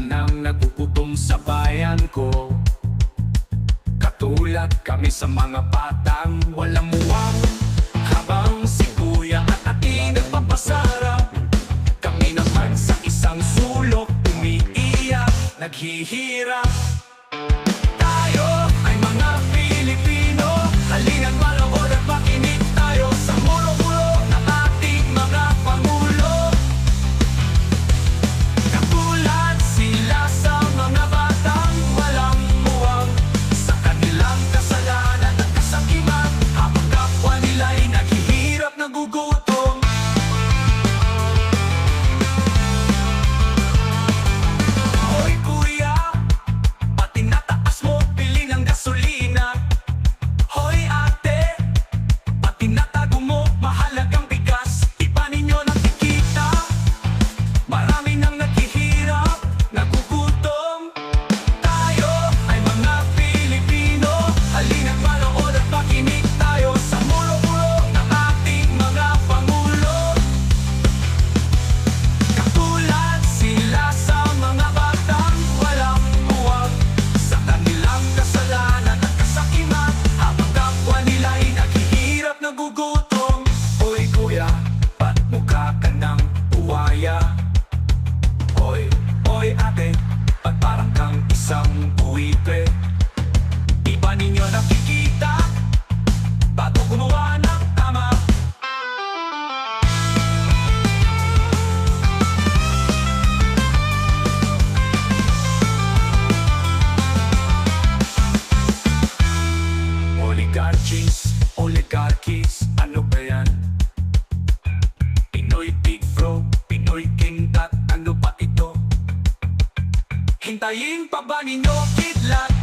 ng nagugutom sa bayan ko. Katulad kami sa mga batang walang muwang, habang si kuya at ate nagpapasarap, kami naman sa isang sulok umiiyak, naghihirap. Tayo ay mga Pilipino, halina't manood at makinig tayo sa mulo-mulo ng ating mga pangulo. Katulad sila sa mga batang walang muwang, sa kanilang kasalanan at kasakiman, habang kapwa nila'y naghihirap, nagugutom. Hoy kuya, pati nataas mo bili ng gasolina. Hoy ate, pati natago mo mahalagang bigas. Iba ninyo nakikita, marami nang naghihirap, nagugutom. Tayo ay mga Pilipino, halina't manood at makinig tayo sa mulo-mulo ng ating mga pangulo. Katulad sila sa mga batang walang muwang, sa kanilang kasalanan at kasakiman, habang kapwa nila'y naghihirap, nagugutom. Hoy kuya, ba't mukha ka ng buwaya? Hoy ate, ba't parang kang isang buwitre? Di ba ninyo nakikita, bago gumawa ng tama? Oligarchies, ano ba yan? Pinoy Big Bro, Pinoy King Tat, ano ba ito? Hintayin pa ba ninyo kidlat?